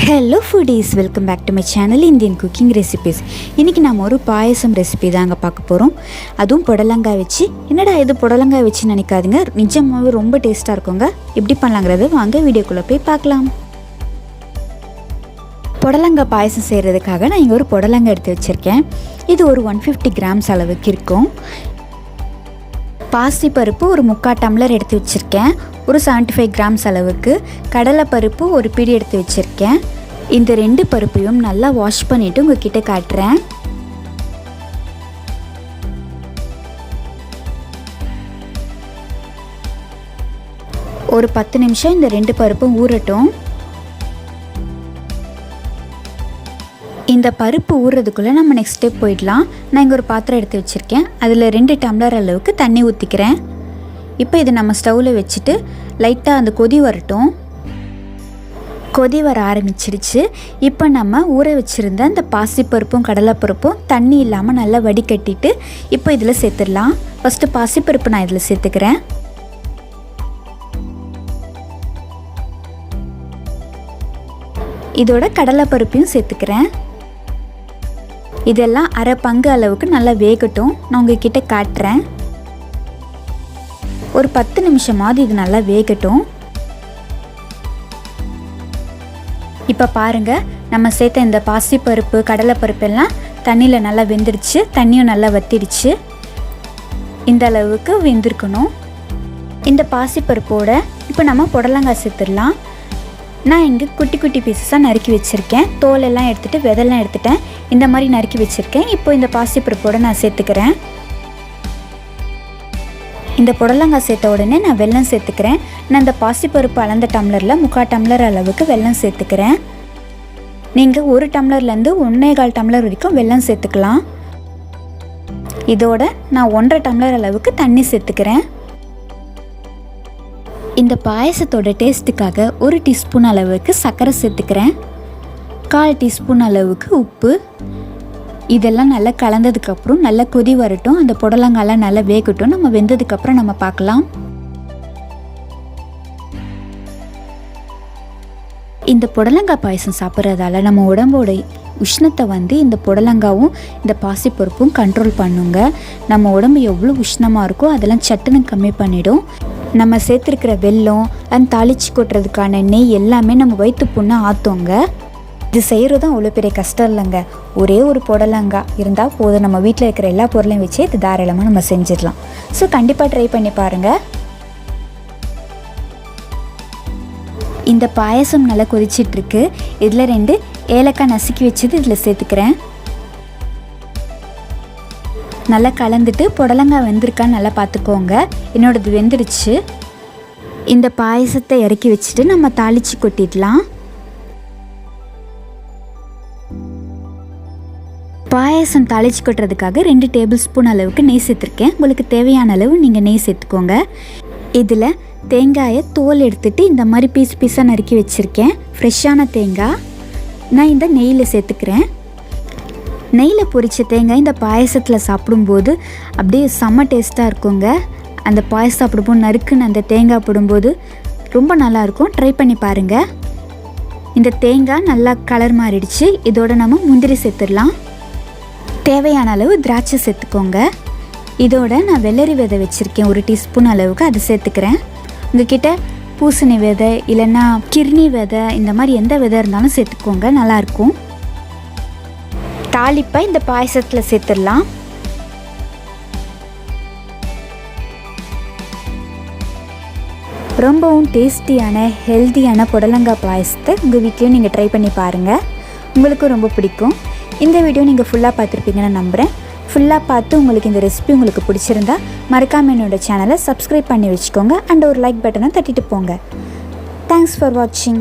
Hello foodies, welcome back to my channel Indian cooking recipes. இன்றைக்கி நம்ம ஒரு பாயசம் recipe தாங்க பார்க்க போகிறோம். அதுவும் புடலங்காய் வச்சு. என்னடா இது புடலங்காய் வச்சு நினைக்காதீங்க, நிஜமாகவே ரொம்ப டேஸ்ட்டாக இருக்குங்க. எப்படி பண்ணலாங்கிறது வாங்க வீடியோக்குள்ளே போய் பார்க்கலாம். புடலங்காய் பாயசம் செய்கிறதுக்காக நான் இங்கே ஒரு புடலங்காய் எடுத்து வச்சுருக்கேன். இது ஒரு 150 கிராம்ஸ் அளவுக்கு இருக்கும். பாசிப்பருப்பு ஒரு 3/4 டம்ளர் எடுத்து வச்சுருக்கேன். ஒரு 75 கிராம்ஸ் அளவுக்கு கடலைப்பருப்பு ஒரு பிடி எடுத்து வச்சுருக்கேன். இந்த 2 பருப்பையும் நல்லா வாஷ் பண்ணிவிட்டு உங்ககிட்ட காட்டுறேன். ஒரு 10 நிமிஷம் இந்த 2 பருப்பும் ஊறட்டும். இந்த பருப்பு ஊறுறதுக்குள்ளே நம்ம நெக்ஸ்ட் ஸ்டெப் போயிடலாம். நான் இங்கே ஒரு பாத்திரம் எடுத்து வச்சுருக்கேன். அதில் 2 டம்ளர் அளவுக்கு தண்ணி ஊற்றிக்கிறேன். இப்போ இது நம்ம ஸ்டவ்வில் வச்சுட்டு லைட்டாக அந்த கொதி வரட்டும். கொதி வர ஆரம்பிச்சிடுச்சு. இப்போ நம்ம ஊற வச்சுருந்த அந்த பாசிப்பருப்பும் கடலைப்பருப்பும் தண்ணி இல்லாமல் நல்லா வடிகட்டிட்டு இப்போ இதில் சேர்த்துடலாம். ஃபஸ்ட்டு பாசிப்பருப்பு நான் இதில் சேர்த்துக்கிறேன். இதோட கடலைப்பருப்பையும் சேர்த்துக்கிறேன். இதெல்லாம் அரை பங்கு அளவுக்கு நல்லா வேகட்டும். நான் உங்ககிட்ட காட்டுறேன். ஒரு 10 நிமிஷமாவது இது நல்லா வேகட்டும். இப்போ பாருங்கள், நம்ம சேர்த்த இந்த பாசிப்பருப்பு கடலைப்பருப்பெல்லாம் தண்ணியில் நல்லா வெந்துடுச்சு. தண்ணியும் நல்லா வத்திடுச்சு. இந்த அளவுக்கு வெந்திருக்கணும். இந்த பாசிப்பருப்போட இப்போ நம்ம புடலங்காய் சேர்த்துடலாம். நான் இங்கே குட்டி குட்டி பீஸஸாக நறுக்கி வச்சுருக்கேன். தோலெல்லாம் எடுத்துகிட்டு விதெல்லாம் எடுத்துட்டேன். இந்த மாதிரி நறுக்கி வச்சுருக்கேன். இப்போ இந்த பாசிப்பருப்போடு நான் சேர்த்துக்கிறேன். இந்த புடலங்காய் சேர்த்த உடனே நான் வெல்லம் சேர்த்துக்கிறேன். நான் இந்த பாசிப்பருப்பு அளந்த டம்ளரில் 3/4 டம்ளர் அளவுக்கு வெல்லம் சேர்த்துக்கிறேன். நீங்கள் 1 டம்ளர்லேருந்து 1.25 டம்ளர் வரைக்கும் வெல்லம் சேர்த்துக்கலாம். இதோட நான் 1.5 டம்ளர் அளவுக்கு தண்ணி சேர்த்துக்கிறேன். இந்த பாயசத்தோட டேஸ்ட்டுக்காக 1 டீஸ்பூன் அளவுக்கு சர்க்கரை சேர்த்துக்கிறேன். 1/4 டீஸ்பூன் அளவுக்கு உப்பு. இதெல்லாம் நல்லா கலந்ததுக்கப்புறம் நல்லா கொதி வரட்டும். அந்த புடலங்காயெல்லாம் நல்லா வேகட்டும். நம்ம வெந்ததுக்கப்புறம் நம்ம பார்க்கலாம். இந்த புடலங்காய் பாயசம் சாப்பிட்றதால நம்ம உடம்போட உஷ்ணத்தை இந்த புடலங்காவும் இந்த பாசிப்பருப்பும் கண்ட்ரோல் பண்ணுங்க. நம்ம உடம்பு எவ்வளோ உஷ்ணமாக இருக்கோ அதெல்லாம் சட்டுன்னு கம்மி பண்ணிடும். நம்ம சேர்த்துருக்கிற வெல்லம் அண்ட் தாளிச்சு கொட்டுறதுக்கான நெய் எல்லாமே நம்ம வயிற்று புண்ணை ஆற்றுங்க. இது செய்கிறதும் அவ்வளோ பெரிய கஷ்டம் இல்லைங்க. ஒரே ஒரு புடலங்காய் இருந்தால் போதும். நம்ம வீட்டில் இருக்கிற எல்லா பொருளையும் வச்சு இது தாராளமாக நம்ம செஞ்சிடலாம். ஸோ கண்டிப்பாக ட்ரை பண்ணி பாருங்கள். இந்த பாயசம் நல்லா கொதிச்சிட்ருக்கு. இதில் 2 ஏலக்காய் நசுக்கி வச்சது இதில் சேர்த்துக்கிறேன். நல்லா கலந்துட்டு புடலங்காய் வெந்திருக்கான்னு நல்லா பார்த்துக்கோங்க. என்னோடது வெந்துடுச்சு. இந்த பாயசத்தை இறக்கி வச்சுட்டு நம்ம தாளித்து கொட்டிடலாம். பாயசம் தாளித்து கொட்டுறதுக்காக 2 டேபிள் ஸ்பூன் அளவுக்கு நெய் சேர்த்துருக்கேன். உங்களுக்கு தேவையான அளவு நீங்கள் நெய் சேர்த்துக்கோங்க. இதில் தேங்காயை தோல் எடுத்துகிட்டு இந்த மாதிரி பீஸாக நறுக்கி வச்சுருக்கேன். ஃப்ரெஷ்ஷான தேங்காய் நான் இந்த நெய்யில் சேர்த்துக்கிறேன். நெய்யில் பொரித்த தேங்காய் இந்த பாயசத்தில் சாப்பிடும்போது அப்படியே செம்ம டேஸ்ட்டாக இருக்குங்க. அந்த பாயசம் சாப்பிடும்போது நறுக்குன்னு அந்த தேங்காய் போடும்போது ரொம்ப நல்லாயிருக்கும். ட்ரை பண்ணி பாருங்கள். இந்த தேங்காய் நல்லா கலர் மாறிடுச்சு. இதோட நம்ம முந்திரி சேர்த்துடலாம். தேவையான அளவு திராட்சை சேர்த்துக்கோங்க. இதோட நான் வெள்ளரி விதை வச்சுருக்கேன் 1 டீஸ்பூன் அளவுக்கு, அது சேர்த்துக்கிறேன். உங்ககிட்ட பூசணி விதை இல்லைன்னா கிர்னி விதை இந்த மாதிரி எந்த விதை இருந்தாலும் சேர்த்துக்கோங்க, நல்லாயிருக்கும். தாளிப்பை இந்த பாயசத்தில் சேர்த்துடலாம். ரொம்பவும் டேஸ்டியான ஹெல்த்தியான புடலங்காய் பாயசத்தை உங்கள் வீட்லேயும் நீங்கள் ட்ரை பண்ணி பாருங்கள். உங்களுக்கும் ரொம்ப பிடிக்கும். இந்த வீடியோ நீங்கள் ஃபுல்லாக பார்த்துருப்பீங்கன்னு நம்புகிறேன். ஃபுல்லாக பார்த்து உங்களுக்கு இந்த ரெசிபி உங்களுக்கு பிடிச்சிருந்தா மறக்காமல் என்னோடய சேனலை சப்ஸ்கிரைப் பண்ணி வச்சுக்கோங்க. அண்ட் ஒரு லைக் பட்டனை தட்டிட்டு போங்க. தேங்க்ஸ் ஃபார் வாட்சிங்.